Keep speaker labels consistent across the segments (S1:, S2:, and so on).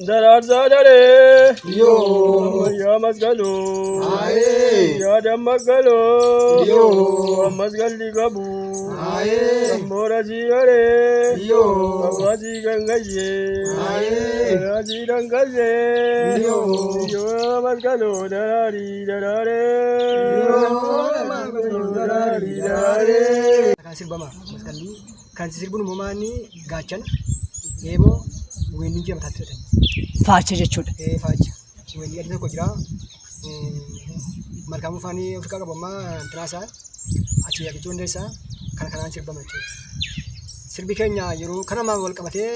S1: Daraarsaadhalee
S2: yoo
S1: ammas galuu yaadammas galuu ammas galli qabu ammoora siigaree abbasii gangayyee raasii dangayyee yoo ammas galuu daraarii daraaree.
S2: Kan sirbama maskalli kan sirbuun uumamaan gaachana eeboo weenni jira mataatti fedhan.
S3: Faacha jechuudha.
S2: Faacha weenni adda tokko jira. Malkaamuu faanii Afrikaa qabu ammaa tiraasaa achi yaakichuu hundeessaa kana kanaan sirbama jechuudha. Sirbi keenya yeroo kanamaa wal qabatee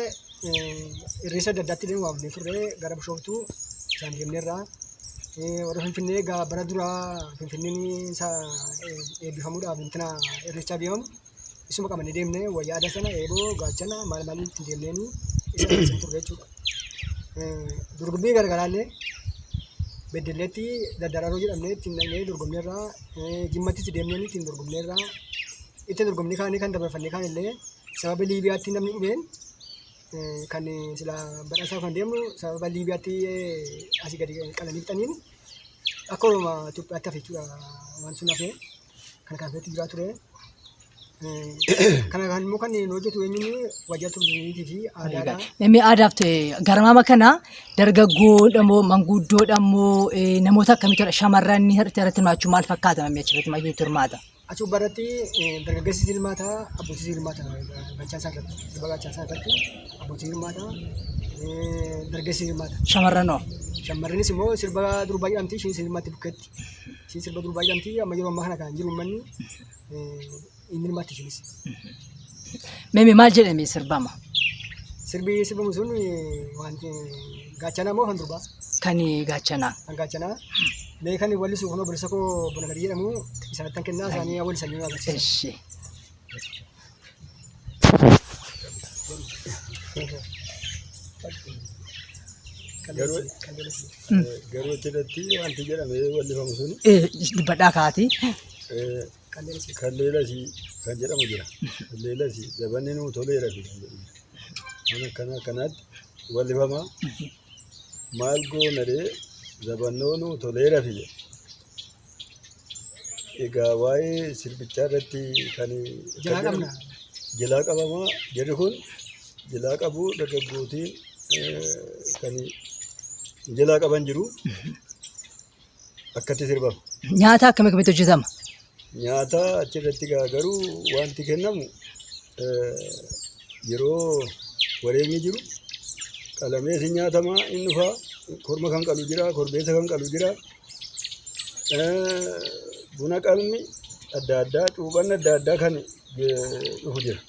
S2: irreessa adda addaatti deemu waamnee turre gara Bishooftuu isaan deemneerraa. Warra Finfinnee egaa bara duraa Finfinneen isaa eebbifamuudhaaf intina irreechaa deemamu isuma qabannee deemne wayyaa aadaa sana eeboo gaachana maal maaliin ittiin deemneeni isa keessan turre jechuudha. Dorgommii garaagaraallee beddelleetti daddaraaroo jedhamnee ittiin dhaqnee dorgomneerraa jimmattis deemneen ittiin dorgomneerraa ittiin dorgomnii kaanii kan dabarfannee kaanillee sababa Liibiyaatti namni dhumeen kan sila badhaasaa kan deemnu sababa Liibiyaatti asii gadi qalanii fixaniin akka Oromoo Itoophiyaatti hafe jechuudha waan sun hafee kan kaafeetti jiraa ture. Kana kan immoo kan hojjetu eenyuun wajjira turizimii fi aadaadha.
S3: Namni aadaaf garmaama kana dargaggoodha moo manguddoodha moo namoota akkamiitudha shamarran irratti hirmaachuu maal fakkaata namni achirratti maal hirmaata?
S2: Achuu barratti dargaggeessi hirmaata abbootii hirmaata gachaa irratti sirba gachaa irratti abbootii hirmaata dargaggeessi hirmaata.
S3: Shamarranoo?
S2: Shamarranis immoo sirba durbaa jedhamti isheen hirmaatti bukkeetti isheen sirba durbaa jedhamti amma yeroo ammaa kana kan jiru uummanni inni hirmaatti ishees.
S3: Mee maal jedhamee sirbama?
S2: Sirbamu sun wanti gaachanaa moo kan durbaa?
S3: Kan gaachanaa.
S2: Kan gaachanaa. Mee kan wallisu kunoo bilisa koo bona gadi jedhamu isaanitti kennaa isaanii wal sanyii agarsiisa.
S1: Garuu achirratti wanti jedhamee wallifamu sun
S3: badhaa kaati.
S1: Kalleelasii kan jedhamu jira. Kalleelasii zabanni nuu toleera fi kan jedhamu. Mana kanaatti wallifama maal goonaree zabannoo nuu toleera fi egaa waa'ee sirbichaa irratti kan jalaa qabamaa jedhu kun jalaa qabu dargaggootiin kan jalaa qaban jiru akkatti sirbama.
S3: Nyaata akkamitti hojjetama?
S1: Nyaata achirratti garuu wanti kennamu yeroo wareegni jiru qalameessi nyaatama inni dhufaa korma kan qalu jira korbeessa kan qalu jira buna qalmi adda addaa cuuphan adda addaa kan dhufu jira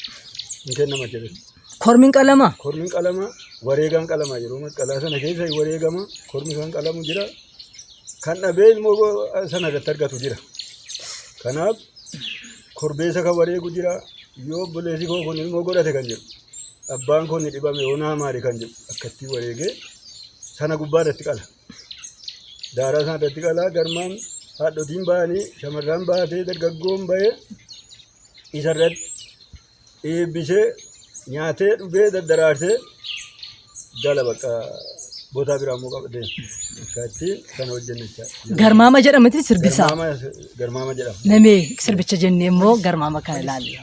S1: hin kennama achirratti.
S3: Kormiin qalama?
S1: Kormiin qalama wareegaan qalama yeroo masqalaa sana keessa wareegama kormi kan qalamu jira kan dhabee immoo sana irratti argatu jira. Kanaaf korbeessa kan wareegu jira yoo buleessi koo kun ilmoo godhate kan jedhu abbaan kun dhibame onaa maali kan jedhu akkatti wareegee sana gubbaa irratti qala. Daaraa sana irratti qala garmaan haadhotiin bahanii shamarran baatee dargaggoon bahee isarratti eebbisee nyaatee dhugee daddaraarsee jala bakka boota biraa immoo qabdee akkatti kan hojjennechaa.
S3: Garmaama jedhamati sirbisaa.
S1: Garmaama jedhama.
S3: Namee sirbicha jennee immoo garmaama kana ilaalla.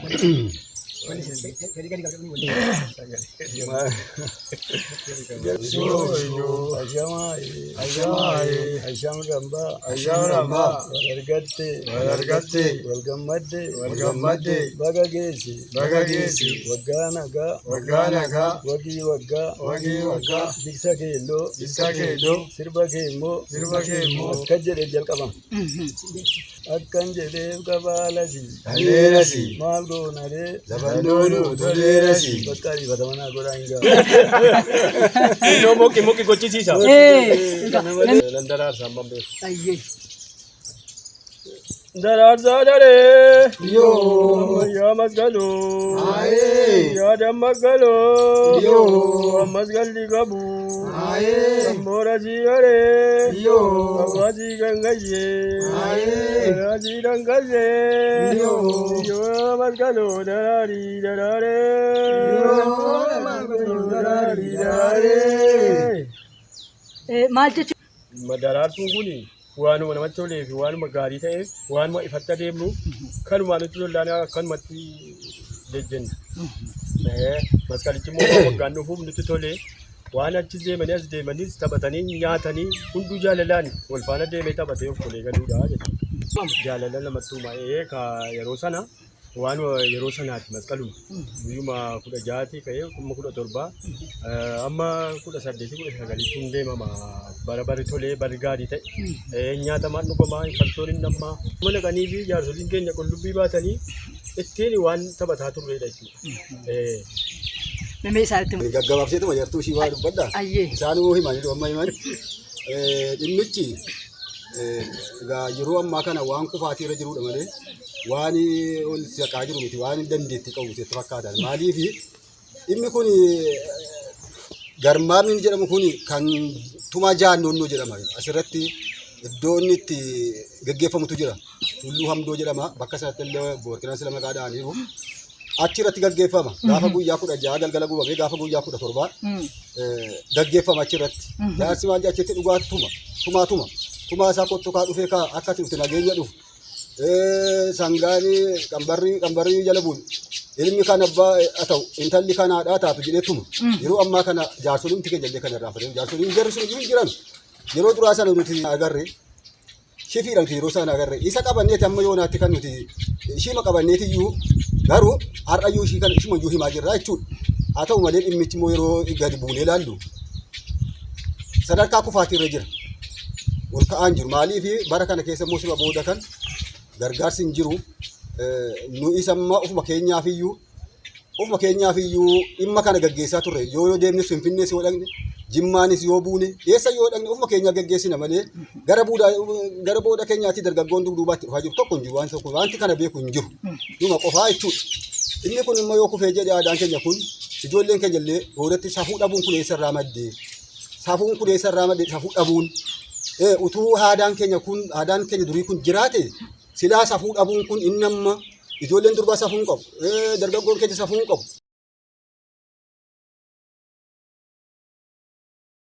S1: Walgargatte walgammadde baga geessi waggaa nagaa wagii waggaa jigsa keelloo sirba kee immoo akka jedhee jalqabama. Akkan jedheef qabaalasi maal goonaree
S2: Zabandoonu toleerasi.
S1: bakka ariifata manaa godhaa hin gahu.
S4: Yoo moqi gochisiisa. Landaraarsa hamman beeku.
S1: Daraarsaadhalee ammas galuu yaadammas galuu ammas galli qabu ammoora siigaree abbasii gangayyee raasii dangayyee yoo ammas galuu daraaree.
S3: Maal jechuudha?
S4: Daraartuun kun waanuma namatti tolee fi waanuma gaarii ta'eef waanuma ifatti adeemnu kanuma nuti lollaan kanumatti lejjenna. Masqalichi immoo waggaan dhufuuf nuti tolee waan achi deemanii as deemanis taphatanii nyaatanii hunduu jaalalaan wal faana deemee taphatee of tolee galuudha jechuudha. Jaalala namatti uuma'ee yeroo sana waan yeroo sanaati masqaluma guyyuma 16 ka'ee 17 amma 18 19 tun deemama bara bari tolee bari gaarii ta'e nyaatamaan dhugamaa faltoon hin nammaa mana qanii fi jaarsoliin keenya qullubbii baatanii ittiin waan taphataa turreedha jechuudha.
S3: Namni isaanitti
S1: Gaggabaabseetuma jartuu shii waa dubbadha. Isaanuu himanii amma himan. Dhimmichi yeroo ammaa kana waan kufaatii irra jirudha malee waan ol saqaa jiru miti waan dandeetti qabu itti fakkaatan. Maaliif dhimmi kun garmaamni jedhamu kun kan tumaa jaannoonnoo jedhama. Asirratti iddoo inni itti gaggeeffamutu jira. Tulluu Hamdoo jedhama. Bakka sanatti illee boorkinaan sila maqaadhaan jiru. Achirratti gaggeeffama. Gaafa guyyaa 16 galgala gubamee gaafa guyyaa 17 gaggeeffama achirratti. Jaarsi maal achitti dhugaatuma. Tumaa isaa qottokaa dhufee akka itti nageenya dhufu. Sangaani qambarrii jala bu'u. Ilmi kan abbaa ta'u intalli kan haadhaa taatu jedheetuma. Yeroo ammaa kana jaarsoliin keenya illee kana irraa fudhatan. Jaarsoliin jarri sun jiran yeroo duraa sana nuti agarre shifiidhaan yeroo sana agarre isa qabanneeti amma yoonaatti kan nuti ishima qabanneeti iyyuu garuu har'ayyuu ishii kana ishuma iyyuu himaa jirra jechuudha. Haa ta'u malee dhimmichi immoo yeroo gadi buunee ilaallu sadarkaa kufaatii irra jira. Ol ka'aan jiru. Maaliif bara kana keessa immoo siba booda kan gargaarsi hin jiru. Nu isa amma ofuma keenyaaf iyyuu dhimma kana gaggeessaa turre yoo deemne Finfinnees yoo dhaqne Jimmaanis yoo buune eessa yoo dhaqne ofuma keenya gaggeessina malee gara booda keenyaatti dargaggoon duubaatti dhufaa jiru tokko hin jiru wanti kana beeku hin jiru. Dhuma qofaa jechuudha. Inni kun immoo yoo kufee jedhee aadaan keenya kun ijoolleen keenya illee boodatti safuu dhabuun kun eessarraa maddee safuun kun eessarraa maddee safuu dhabuun utuu aadaan keenya durii kun jiraate silaa safuu dhabuun kun inni amma ijoolleen durbaa safuun qabu dargaggoon keenya safuun qabu